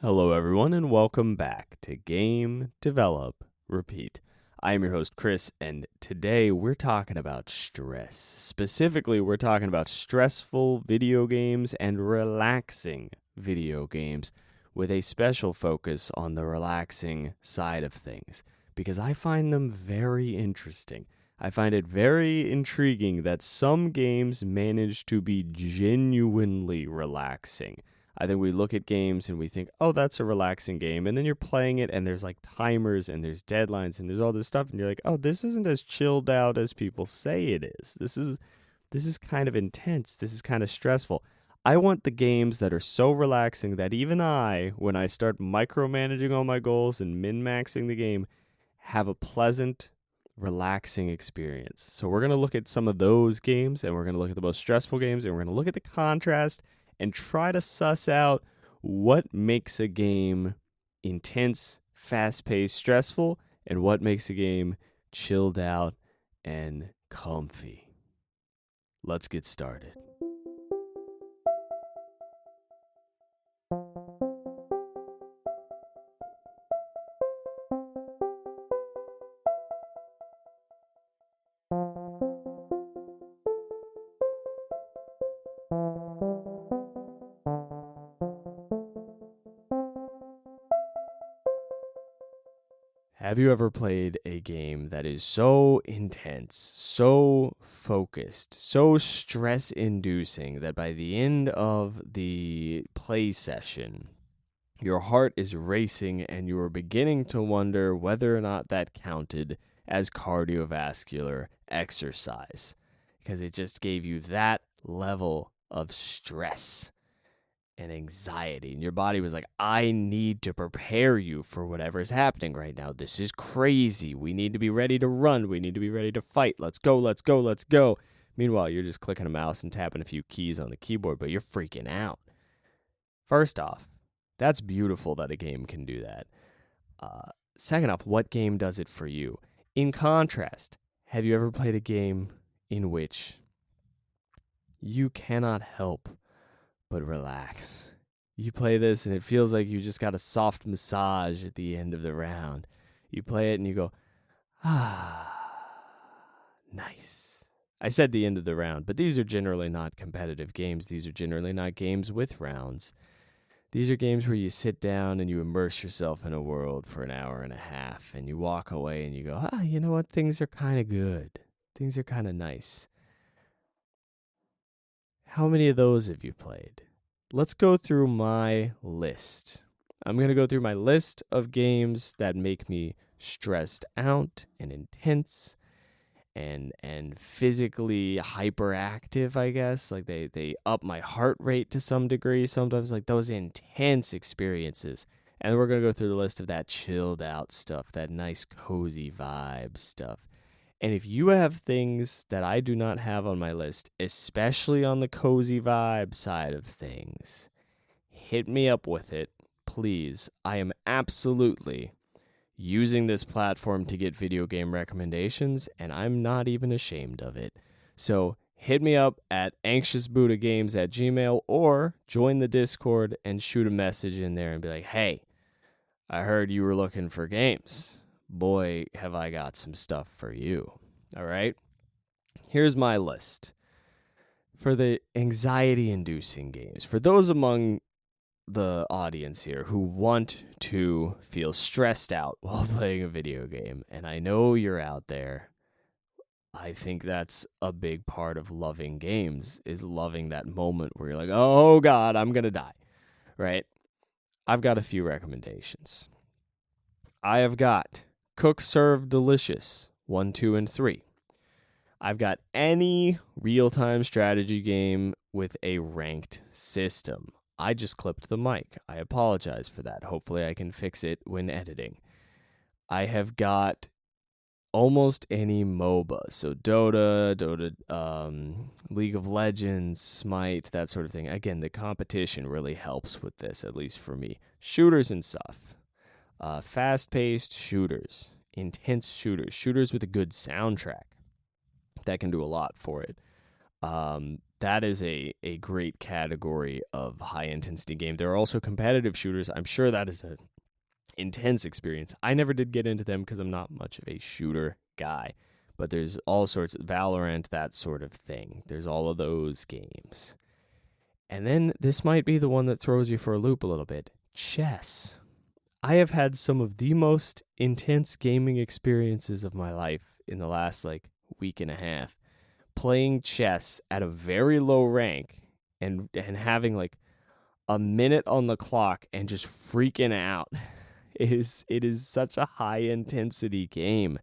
Hello, everyone, and welcome back to Game, Develop, Repeat. I am your host, Chris, and today we're talking about stress. Specifically, we're talking about stressful video games and relaxing video games with a special focus on the relaxing side of things because I find them very interesting. I find it very intriguing that some games manage to be genuinely relaxing. I think we look at games and we think, oh, that's a relaxing game. And then you're playing it and there's like timers and there's deadlines and there's all this stuff. And you're like, oh, this isn't as chilled out as people say it is. This is kind of intense. This is kind of stressful. I want the games that are so relaxing that even I, when I start micromanaging all my goals and min-maxing the game, have a pleasant, relaxing experience. So we're going to look at some of those games and we're going to look at the most stressful games and we're going to look at the contrast and try to suss out what makes a game intense, fast-paced, stressful, and what makes a game chilled out and comfy. Let's get started. Have you ever played a game that is so intense, so focused, so stress-inducing that by the end of the play session, your heart is racing and you are beginning to wonder whether or not that counted as cardiovascular exercise? Because it just gave you that level of stress and anxiety, and your body was like, I need to prepare you for whatever is happening right now. This is crazy. We need to be ready to run. We need to be ready to fight. Let's go, let's go, let's go. Meanwhile, you're just clicking a mouse and tapping a few keys on the keyboard, but you're freaking out. First off, that's beautiful that a game can do that. Second off, what game does it for you? In contrast, have you ever played a game in which you cannot help but relax? You play this and it feels like you just got a soft massage at the end of the round. You play it and you go, nice. I said the end of the round, but these are generally not competitive games. These are generally not games with rounds. These are games where you sit down and you immerse yourself in a world for an hour and a half and you walk away and you go, you know what? Things are kind of good. Things are kind of nice. How many of those have you played? Let's go through my list. I'm going to go through my list of games that make me stressed out and intense and physically hyperactive, I guess. Like they up my heart rate to some degree sometimes, like those intense experiences. And we're going to go through the list of that chilled out stuff, that nice cozy vibe stuff. And if you have things that I do not have on my list, especially on the cozy vibe side of things, hit me up with it, please. I am absolutely using this platform to get video game recommendations, and I'm not even ashamed of it. So hit me up at anxiousbuddhagames@gmail.com or join the Discord and shoot a message in there and be like, hey, I heard you were looking for games. Boy, have I got some stuff for you. All right? Here's my list. For the anxiety-inducing games, for those among the audience here who want to feel stressed out while playing a video game, and I know you're out there, I think that's a big part of loving games, is loving that moment where you're like, oh God, I'm going to die, right? I've got a few recommendations. I have got Cook, Serve, Delicious, 1, 2, and 3. I've got any real-time strategy game with a ranked system. I just clipped the mic. I apologize for that. Hopefully I can fix it when editing. I have got almost any MOBA. So Dota, League of Legends, Smite, that sort of thing. Again, the competition really helps with this, at least for me. Shooters and stuff. Fast-paced shooters. Intense shooters. Shooters with a good soundtrack. That can do a lot for it. that is a great category of high intensity game. There are also competitive shooters. I'm sure that is a intense experience. I never did get into them because I'm not much of a shooter guy. But there's all sorts of Valorant, that sort of thing. There's all of those games. And then this might be the one that throws you for a loop a little bit. Chess. I have had some of the most intense gaming experiences of my life in the last week and a half. Playing chess at a very low rank and having a minute on the clock and just freaking out. It is such a high intensity game,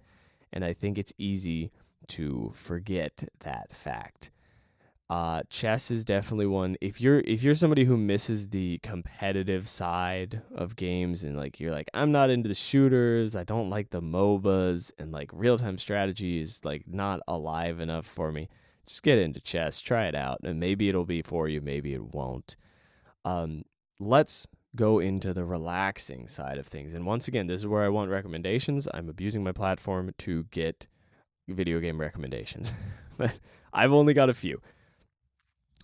and I think it's easy to forget that fact. Chess is definitely one. If you're somebody who misses the competitive side of games and you're I'm not into the shooters, I don't like the MOBAs, and real-time strategy is not alive enough for me, just get into chess, try it out, and maybe it'll be for you, maybe it won't. Let's go into the relaxing side of things. And once again, this is where I want recommendations. I'm abusing my platform to get video game recommendations. But I've only got a few.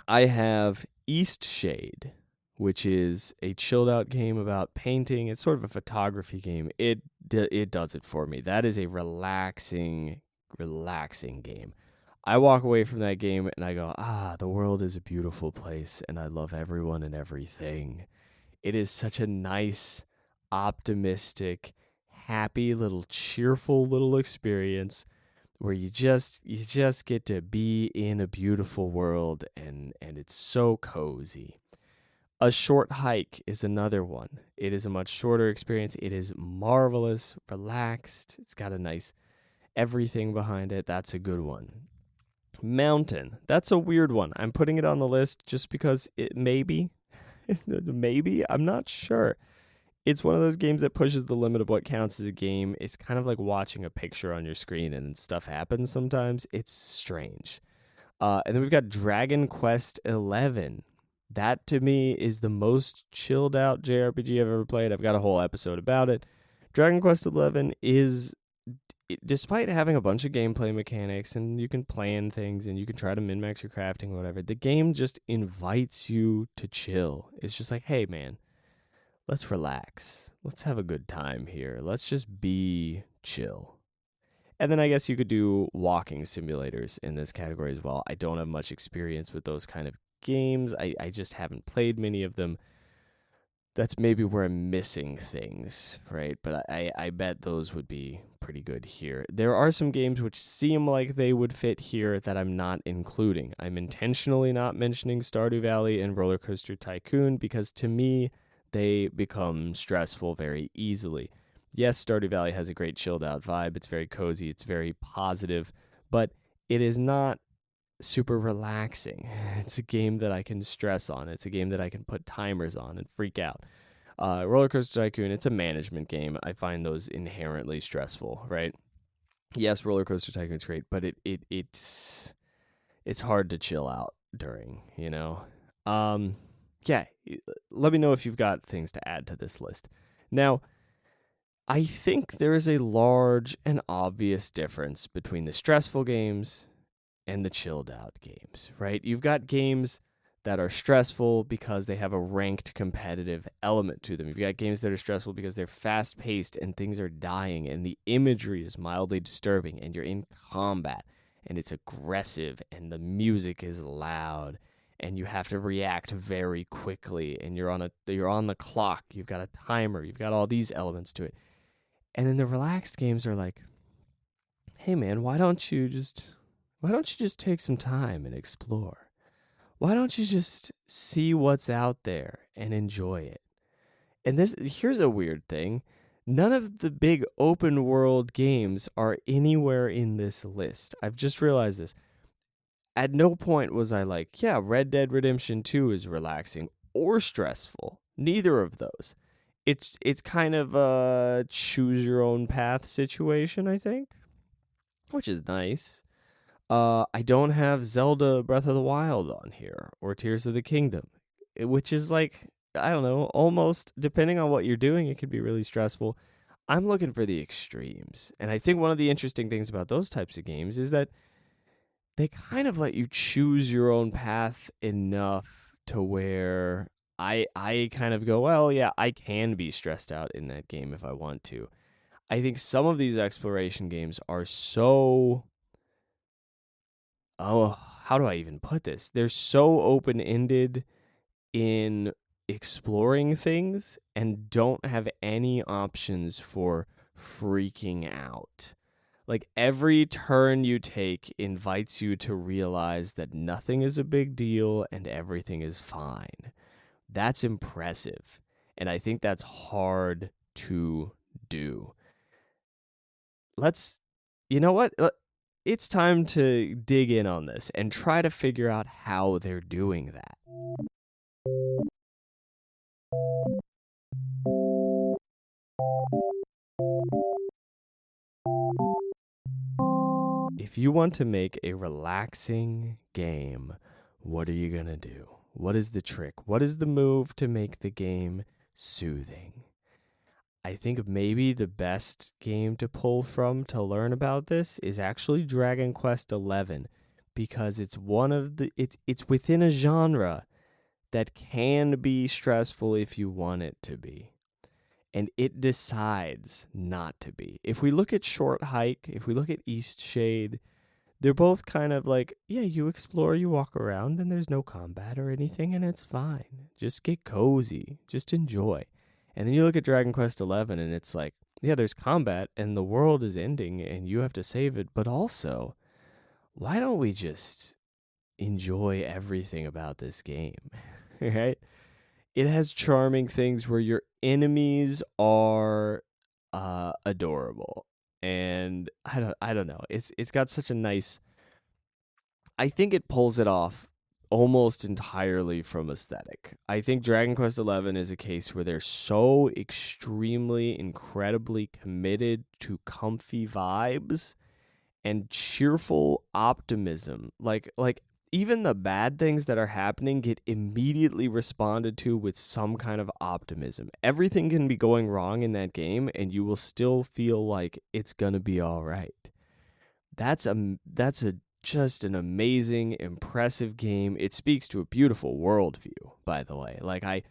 I have Eastshade, which is a chilled out game about painting. It's sort of a photography game. It does it for me. That is a relaxing game. I walk away from that game and I go, the world is a beautiful place and I love everyone and everything. It is such a nice, optimistic, happy little cheerful little experience where you just get to be in a beautiful world and it's so cozy. A Short Hike is another one. It is a much shorter experience. It is marvelous, relaxed. It's got a nice everything behind it. That's a good one. Mountain. That's a weird one. I'm putting it on the list just because it maybe, I'm not sure. It's one of those games that pushes the limit of what counts as a game. It's kind of like watching a picture on your screen and stuff happens sometimes. It's strange. And then we've got Dragon Quest XI. That to me is the most chilled out JRPG I've ever played. I've got a whole episode about it. Dragon Quest XI is, despite having a bunch of gameplay mechanics and you can plan things and you can try to min-max your crafting or whatever, the game just invites you to chill. It's just like, hey man, let's relax. Let's have a good time here. Let's just be chill. And then I guess you could do walking simulators in this category as well. I don't have much experience with those kind of games. I just haven't played many of them. That's maybe where I'm missing things, right? But I bet those would be pretty good here. There are some games which seem like they would fit here that I'm not including. I'm intentionally not mentioning Stardew Valley and Roller Coaster Tycoon because to me, they become stressful very easily. Yes, Stardew Valley has a great chilled out vibe. It's very cozy. It's very positive, but it is not super relaxing. It's a game that I can stress on. It's a game that I can put timers on and freak out. Roller Coaster Tycoon, it's a management game. I find those inherently stressful, right? Yes, Roller Coaster Tycoon's great, but it's hard to chill out during, you know? Yeah, let me know if you've got things to add to this list. Now, I think there is a large and obvious difference between the stressful games and the chilled out games, right? You've got games that are stressful because they have a ranked competitive element to them. You've got games that are stressful because they're fast paced and things are dying and the imagery is mildly disturbing and you're in combat and it's aggressive and the music is loud and you have to react very quickly and you're on the clock. You've got a timer. You've got all these elements to it. And then the relaxed games are like, hey man, why don't you just take some time and explore? Why don't you just see what's out there and enjoy it? And here's a weird thing. None of the big open world games are anywhere in this list. I've just realized this. At no point was I like, yeah, Red Dead Redemption 2 is relaxing or stressful. Neither of those. It's kind of a choose your own path situation, I think, which is nice. I don't have Zelda Breath of the Wild on here or Tears of the Kingdom, which is like, I don't know, almost, depending on what you're doing, it could be really stressful. I'm looking for the extremes. And I think one of the interesting things about those types of games is that they kind of let you choose your own path enough to where I kind of go, well, yeah, I can be stressed out in that game if I want to. I think some of these exploration games are so, oh, how do I even put this? They're so open-ended in exploring things and don't have any options for freaking out. Like every turn you take invites you to realize that nothing is a big deal and everything is fine. That's impressive. And I think that's hard to do. Let's, you know what? It's time to dig in on this and try to figure out how they're doing that. If you want to make a relaxing game, what are you going to do? What is the trick? What is the move to make the game soothing? I think maybe the best game to pull from to learn about this is actually Dragon Quest XI, because it's one of the it's within a genre that can be stressful if you want it to be. And it decides not to be. If we look at Short Hike, if we look at Eastshade, they're both kind of like, yeah, you explore, you walk around, and there's no combat or anything, and it's fine. Just get cozy, just enjoy. And then you look at Dragon Quest XI, and it's like, yeah, there's combat, and the world is ending, and you have to save it, but also, why don't we just enjoy everything about this game, right? It has charming things where your enemies are adorable, and I don't know. It's got such a nice. I think it pulls it off almost entirely from aesthetic. I think Dragon Quest XI is a case where they're so extremely, incredibly committed to comfy vibes and cheerful optimism. Like even the bad things that are happening get immediately responded to with some kind of optimism. Everything can be going wrong in that game and you will still feel like it's going to be all right. That's a just an amazing, impressive game. It speaks to a beautiful worldview, by the way. Like I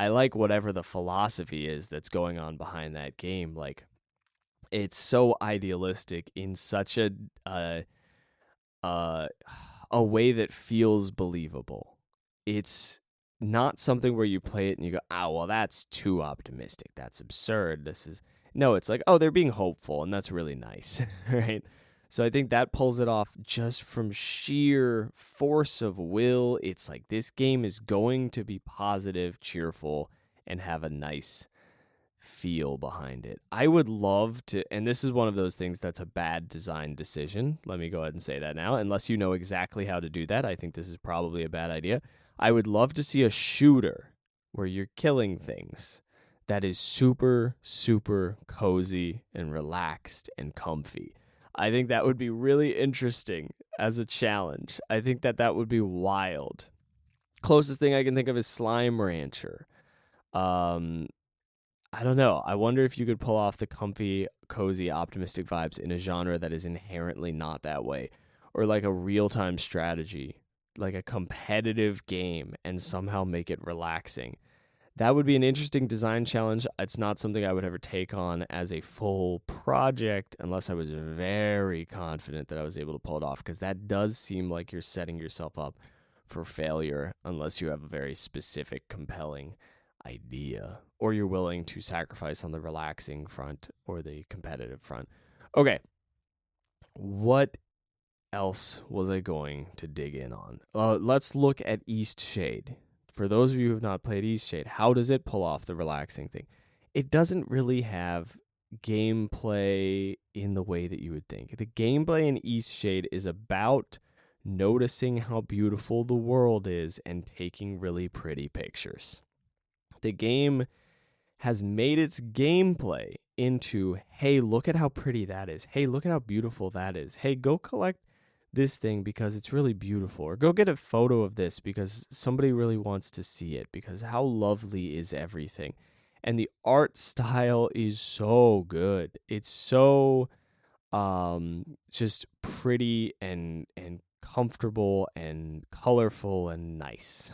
like whatever the philosophy is that's going on behind that game. Like it's so idealistic in such uh, a way that feels believable. It's not something where you play it and you go, well, that's too optimistic. That's absurd. This is no, it's like, oh, they're being hopeful, and that's really nice, right? So I think that pulls it off just from sheer force of will. It's like this game is going to be positive, cheerful, and have a nice feel behind it. I would love to, and this is one of those things that's a bad design decision. Let me go ahead and say that now. Unless you know exactly how to do that, I think this is probably a bad idea. I would love to see a shooter where you're killing things that is super, super cozy and relaxed and comfy. I think that would be really interesting as a challenge. I think that would be wild. Closest thing I can think of is Slime Rancher. Um, I don't know. I wonder if you could pull off the comfy, cozy, optimistic vibes in a genre that is inherently not that way. Or like a real time strategy, like a competitive game, and somehow make it relaxing. That would be an interesting design challenge. It's not something I would ever take on as a full project unless I was very confident that I was able to pull it off, because that does seem like you're setting yourself up for failure unless you have a very specific, compelling idea or you're willing to sacrifice on the relaxing front or the competitive front. Okay. What else was I going to dig in on? Let's look at Eastshade. For those of you who have not played Eastshade, how does it pull off the relaxing thing? It doesn't really have gameplay in the way that you would think. The gameplay in Eastshade is about noticing how beautiful the world is and taking really pretty pictures. The game has made its gameplay into, hey, look at how pretty that is. Hey, look at how beautiful that is. Hey, go collect this thing because it's really beautiful. Or go get a photo of this because somebody really wants to see it, because how lovely is everything. And the art style is so good. It's so just pretty and comfortable and colorful and nice.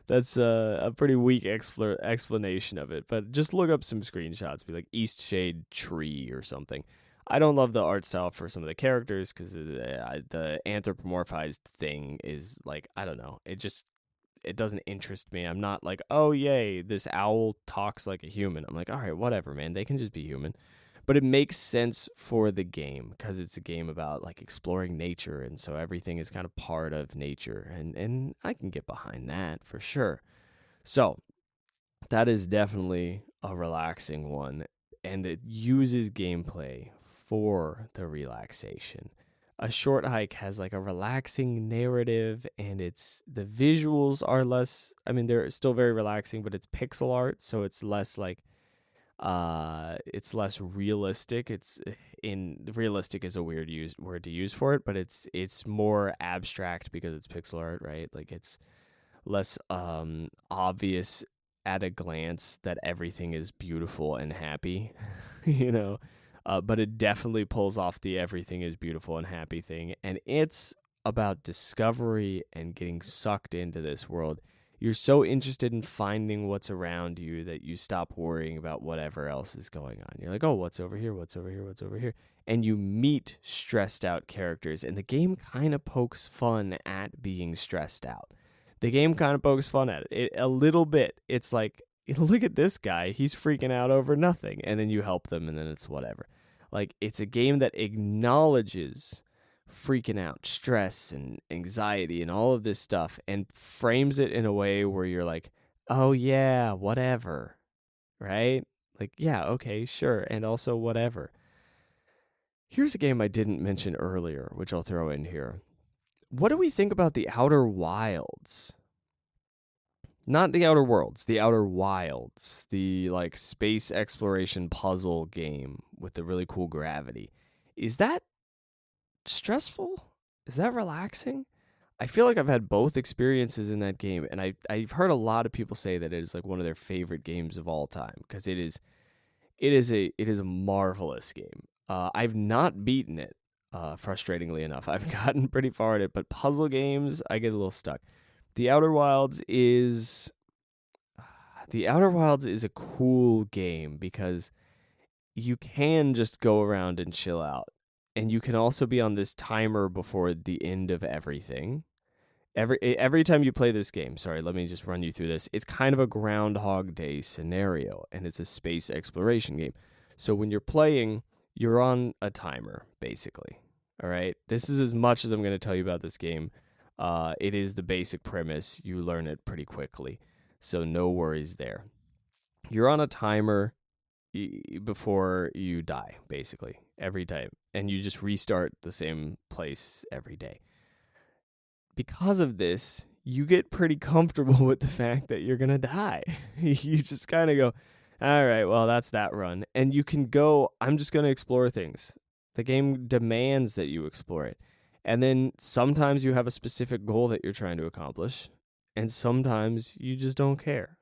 That's a pretty weak explanation of it, but just look up some screenshots. Be like Eastshade tree or something. I don't love the art style for some of the characters because the anthropomorphized thing is like, I don't know. It doesn't interest me. I'm not like, oh yay, this owl talks like a human. I'm like, all right, whatever, man. They can just be human. But it makes sense for the game because it's a game about like exploring nature, and so everything is kind of part of nature, and I can get behind that for sure. So that is definitely a relaxing one, and it uses gameplay for the relaxation. A short hike has like a relaxing narrative, and the visuals are less, I mean, they're still very relaxing, but it's pixel art, so it's less like it's less realistic. It's in realistic is a weird word to use for it, but it's more abstract because it's pixel art, right? Like it's less obvious at a glance that everything is beautiful and happy, you know. But it definitely pulls off the everything is beautiful and happy thing, and it's about discovery and getting sucked into this world. You're so interested in finding what's around you that you stop worrying about whatever else is going on. You're like, oh, what's over here? What's over here? What's over here? And you meet stressed out characters, and the game kind of pokes fun at being stressed out. The game kind of pokes fun at it a little bit. It's like, look at this guy. He's freaking out over nothing. And then you help them, and then it's whatever. Like, it's a game that acknowledges freaking out, stress and anxiety and all of this stuff, and frames it in a way where you're like, oh yeah, whatever, right? Like, yeah, okay, sure, and also whatever. Here's a game I didn't mention earlier, which I'll throw in here. What do we think about the Outer Wilds? Not the Outer Worlds, the Outer Wilds, the like space exploration puzzle game with the really cool gravity. Is that stressful? Is that relaxing? I feel like I've had both experiences in that game, and I've heard a lot of people say that it is like one of their favorite games of all time because it is a marvelous game. I've not beaten it, frustratingly enough. I've gotten pretty far at it, but puzzle games I get a little stuck. The Outer Wilds is a cool game because you can just go around and chill out. And you can also be on this timer before the end of everything. Every time you play this game, sorry, let me just run you through this. It's kind of a Groundhog Day scenario, and it's a space exploration game. So when you're playing, you're on a timer, basically. All right? This is as much as I'm going to tell you about this game. It is the basic premise. You learn it pretty quickly, so no worries there. You're on a timer before you die, basically, every time. And you just restart the same place every day. Because of this, you get pretty comfortable with the fact that you're going to die. You just kind of go, all right, well, that's that run. And you can go, I'm just going to explore things. The game demands that you explore it. And then sometimes you have a specific goal that you're trying to accomplish. And sometimes you just don't care,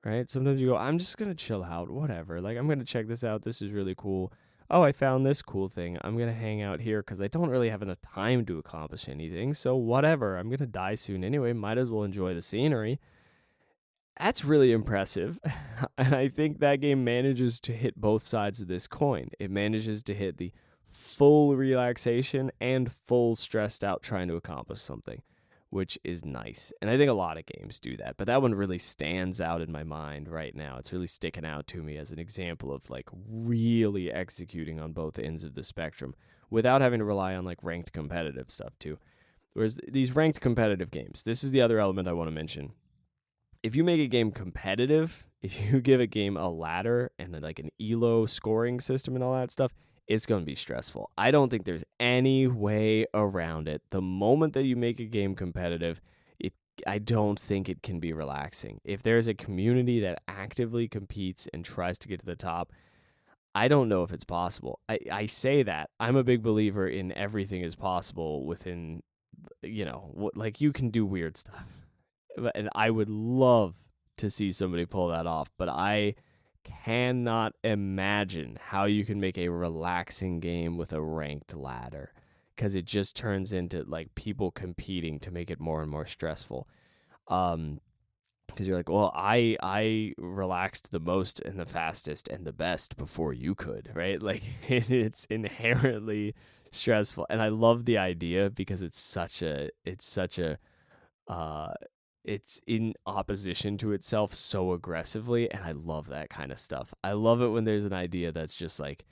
right? Sometimes you go, I'm just going to chill out, whatever. Like, I'm going to check this out. This is really cool. Oh, I found this cool thing. I'm going to hang out here because I don't really have enough time to accomplish anything. So whatever, I'm going to die soon anyway. Might as well enjoy the scenery. That's really impressive. And I think that game manages to hit both sides of this coin. It manages to hit the full relaxation and full stressed out trying to accomplish something, which is nice. And I think a lot of games do that, but that one really stands out in my mind right now. It's really sticking out to me as an example of like really executing on both ends of the spectrum without having to rely on like ranked competitive stuff too. Whereas these ranked competitive games, this is the other element I want to mention. If you make a game competitive, if you give a game a ladder and like an ELO scoring system and all that stuff, it's going to be stressful. I don't think there's any way around it. The moment that you make a game competitive, I don't think it can be relaxing. If there's a community that actively competes and tries to get to the top, I don't know if it's possible. I say that. I'm a big believer in everything is possible within, like you can do weird stuff. And I would love to see somebody pull that off, but I cannot imagine how you can make a relaxing game with a ranked ladder because it just turns into like people competing to make it more and more stressful. Because you're like, well, I relaxed the most and the fastest and the best before you could, right? Like it's inherently stressful, and I love the idea because uh, it's in opposition to itself so aggressively, and I love that kind of stuff. I love it when there's an idea that's just like,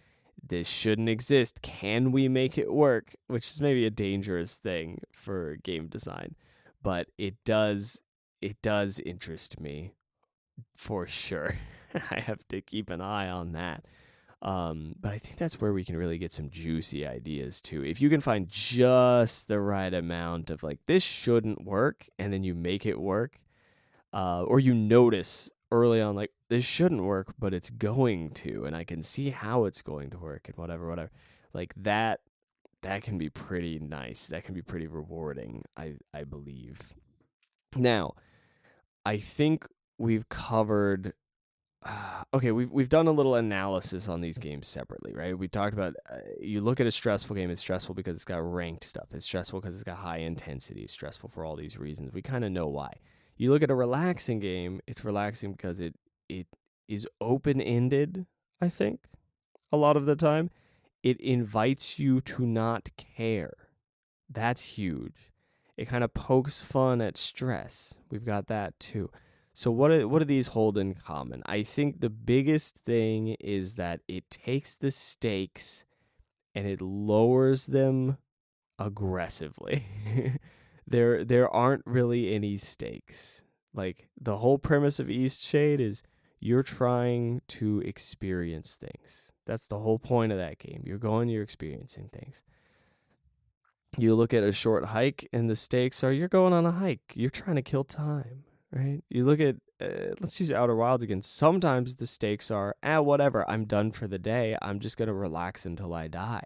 this shouldn't exist. Can we make it work? Which is maybe a dangerous thing for game design, but it does interest me for sure. I have to keep an eye on that. But I think that's where we can really get some juicy ideas too. If you can find just the right amount of like, this shouldn't work, and then you make it work, or you notice early on, like, this shouldn't work, but it's going to, and I can see how it's going to work, and whatever. Like that can be pretty nice. That can be pretty rewarding, I believe. Now, I think we've covered. Okay, we've done a little analysis on these games separately, right? We talked about you look at a stressful game, it's stressful because it's got ranked stuff. It's stressful because it's got high intensity. It's stressful for all these reasons. We kind of know why. You look at a relaxing game, it's relaxing because it is open-ended, I think, a lot of the time. It invites you to not care. That's huge. It kind of pokes fun at stress. We've got that too. So what do these hold in common? I think the biggest thing is that it takes the stakes and it lowers them aggressively. There aren't really any stakes. Like the whole premise of Eastshade is you're trying to experience things. That's the whole point of that game. You're experiencing things. You look at a short hike and the stakes are you're going on a hike. You're trying to kill time, right? You look at, let's use Outer Wilds again. Sometimes the stakes are, whatever, I'm done for the day. I'm just going to relax until I die,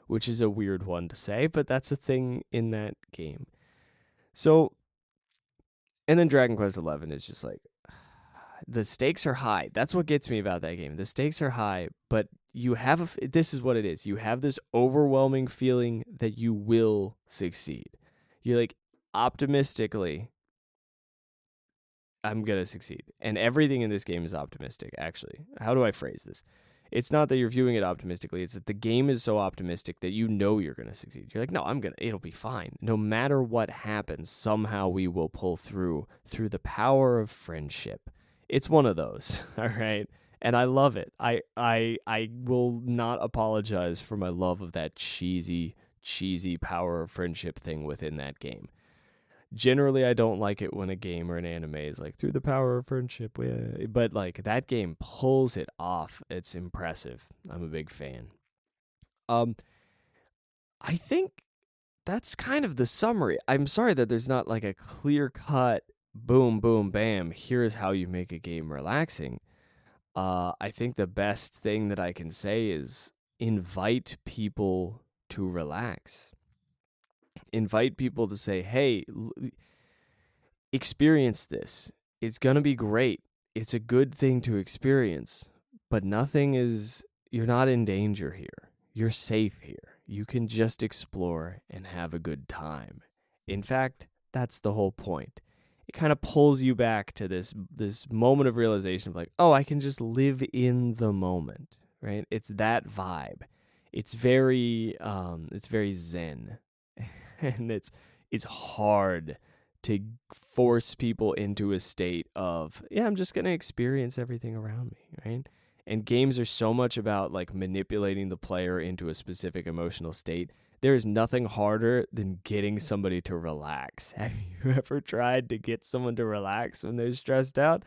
which is a weird one to say, but that's a thing in that game. So, and then Dragon Quest XI is just like, the stakes are high. That's what gets me about that game. The stakes are high, but you have this is what it is. You have this overwhelming feeling that you will succeed. You're like, optimistically, I'm going to succeed. And everything in this game is optimistic, actually. How do I phrase this? It's not that you're viewing it optimistically. It's that the game is so optimistic that you know you're going to succeed. You're like, no, it'll be fine. No matter what happens, somehow we will pull through the power of friendship. It's one of those, all right? And I love it. I will not apologize for my love of that cheesy power of friendship thing within that game. Generally, I don't like it when a game or an anime is like, through the power of friendship. But like that game pulls it off. It's impressive. I'm a big fan. I think that's kind of the summary. I'm sorry that there's not like a clear cut, boom, boom, bam, here's how you make a game relaxing. I think the best thing that I can say is invite people to relax. Invite people to say, hey, experience this. It's going to be great. It's a good thing to experience, but you're not in danger here. You're safe here. You can just explore and have a good time. In fact, that's the whole point. It kind of pulls you back to this moment of realization of like, oh, I can just live in the moment, right? It's that vibe. It's very zen. And it's hard to force people into a state of, yeah, I'm just going to experience everything around me, right? And games are so much about like manipulating the player into a specific emotional state. There is nothing harder than getting somebody to relax. Have you ever tried to get someone to relax when they're stressed out?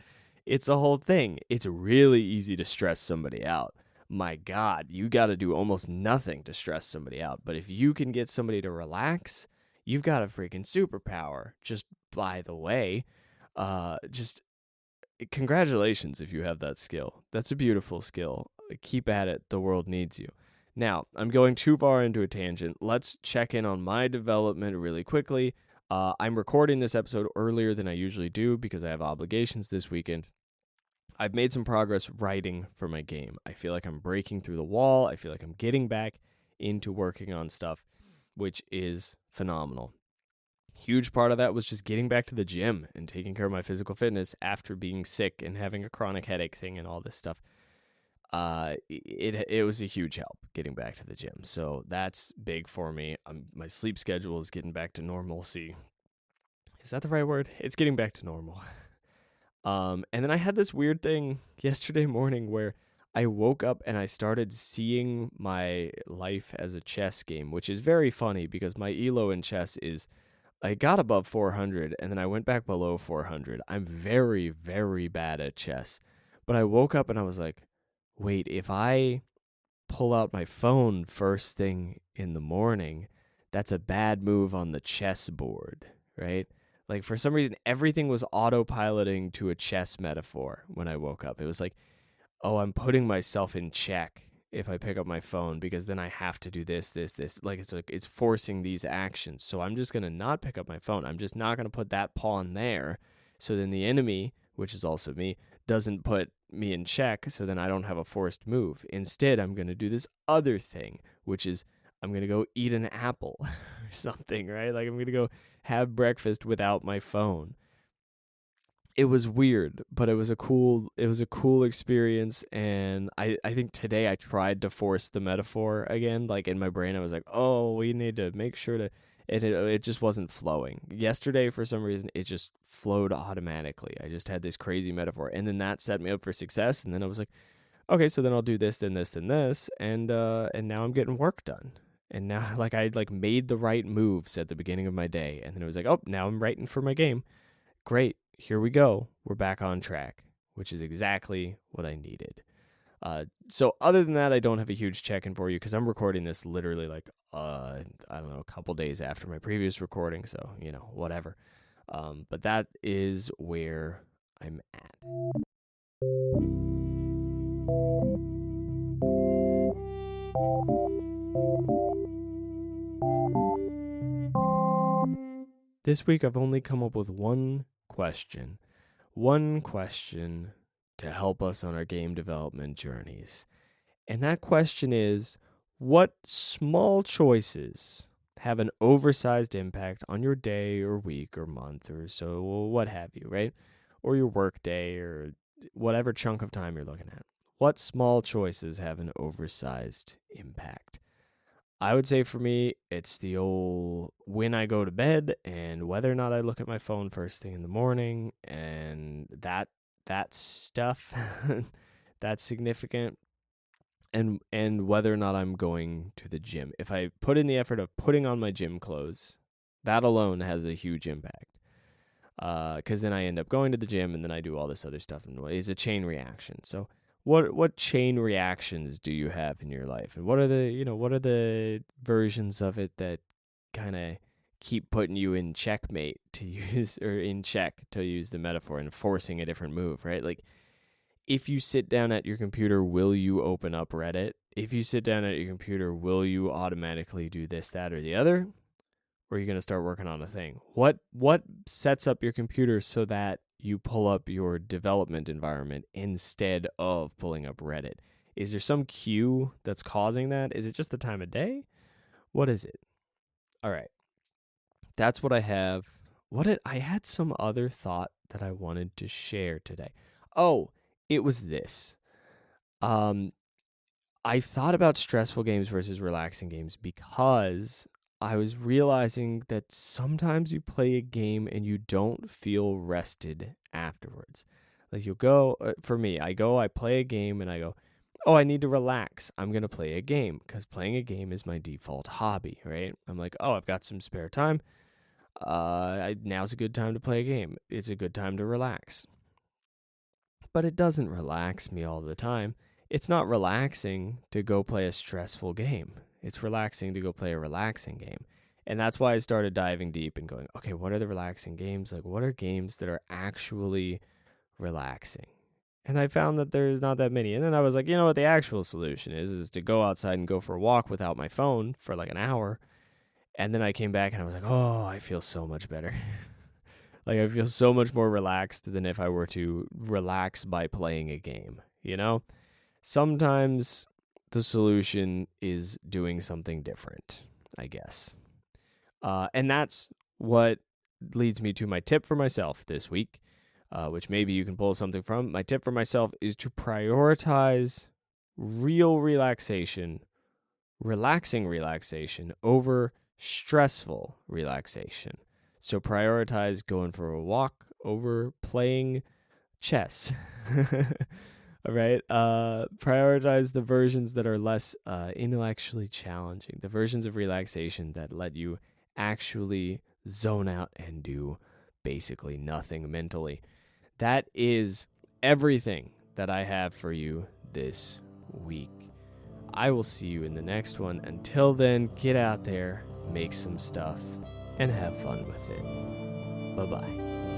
It's a whole thing. It's really easy to stress somebody out. My God, you got to do almost nothing to stress somebody out. But if you can get somebody to relax, you've got a freaking superpower. Just by the way, just congratulations if you have that skill. That's a beautiful skill. Keep at it. The world needs you. Now, I'm going too far into a tangent. Let's check in on my development really quickly. I'm recording this episode earlier than I usually do because I have obligations this weekend. I've made some progress writing for my game. I feel like I'm breaking through the wall. I feel like I'm getting back into working on stuff. which is phenomenal. Huge part of that was just getting back to the gym and taking care of my physical fitness after being sick and having a chronic headache thing and all this stuff. It was a huge help getting back to the gym. So that's big for me. My sleep schedule is getting back to normalcy. Is that the right word? It's getting back to normal. And then I had this weird thing yesterday morning where I woke up and I started seeing my life as a chess game, which is very funny because my elo in chess is I got above 400 and then I went back below 400. I'm very, very bad at chess. But I woke up and I was like, wait, if I pull out my phone first thing in the morning, that's a bad move on the chessboard, right? Like for some reason, everything was autopiloting to a chess metaphor when I woke up. It was like, oh, I'm putting myself in check if I pick up my phone because then I have to do this. Like it's forcing these actions. So I'm just going to not pick up my phone. I'm just not going to put that pawn there. So then the enemy, which is also me, doesn't put me in check. So then I don't have a forced move. Instead, I'm going to do this other thing, which is I'm going to go eat an apple or something, right? Like I'm going to go have breakfast without my phone. It was weird, but it was a cool experience. And I think today I tried to force the metaphor again. Like in my brain, I was like, oh, we need to make sure to, and it just wasn't flowing. Yesterday, for some reason, it just flowed automatically. I just had this crazy metaphor. And then that set me up for success. And then I was like, okay, so then I'll do this, then this, then this. And now I'm getting work done. And now like I like made the right moves at the beginning of my day. And then it was like, oh, now I'm writing for my game. Great. Here we go. We're back on track, which is exactly what I needed. So other than that, I don't have a huge check-in for you because I'm recording this literally like, I don't know, a couple days after my previous recording. So, whatever. But that is where I'm at. This week, I've only come up with one question to help us on our game development journeys. And that question is, what small choices have an oversized impact on your day or week or month or so, what have you, right? Or your work day or whatever chunk of time you're looking at. What small choices have an oversized impact? I would say for me, it's the old when I go to bed and whether or not I look at my phone first thing in the morning, and that stuff that's significant, and whether or not I'm going to the gym. If I put in the effort of putting on my gym clothes, that alone has a huge impact. Because then I end up going to the gym and then I do all this other stuff, and it's a chain reaction. So what chain reactions do you have in your life, and what are the versions of it that kind of keep putting you in checkmate to use, or in check to use the metaphor, and forcing a different move, right? Like if you sit down at your computer, will you open up Reddit? If you sit down at your computer, will you automatically do this, that, or the other? Or are you going to start working on a thing? What sets up your computer so that you pull up your development environment instead of pulling up Reddit? Is there some cue that's causing that? Is it just the time of day? What is it? All right. That's what I have. I had some other thought that I wanted to share today. Oh, it was this. I thought about stressful games versus relaxing games because I was realizing that sometimes you play a game and you don't feel rested afterwards. Like you'll go, for me, I play a game and I go, oh, I need to relax. I'm going to play a game because playing a game is my default hobby, right? I'm like, oh, I've got some spare time. Now's a good time to play a game. It's a good time to relax. But it doesn't relax me all the time. It's not relaxing to go play a stressful game. It's relaxing to go play a relaxing game. And that's why I started diving deep and going, okay, what are the relaxing games? Like, what are games that are actually relaxing? And I found that there's not that many. And then I was like, you know what the actual solution is to go outside and go for a walk without my phone for like an hour. And then I came back and I was like, oh, I feel so much better. Like, I feel so much more relaxed than if I were to relax by playing a game, Sometimes the solution is doing something different, I guess. And that's what leads me to my tip for myself this week, which maybe you can pull something from. My tip for myself is to prioritize real relaxation, relaxing relaxation over stressful relaxation. So prioritize going for a walk over playing chess. All right. Prioritize the versions that are less intellectually challenging, the versions of relaxation that let you actually zone out and do basically nothing mentally. That is everything that I have for you this week. I will see you in the next one. Until then, get out there, make some stuff, and have fun with it. Bye-bye.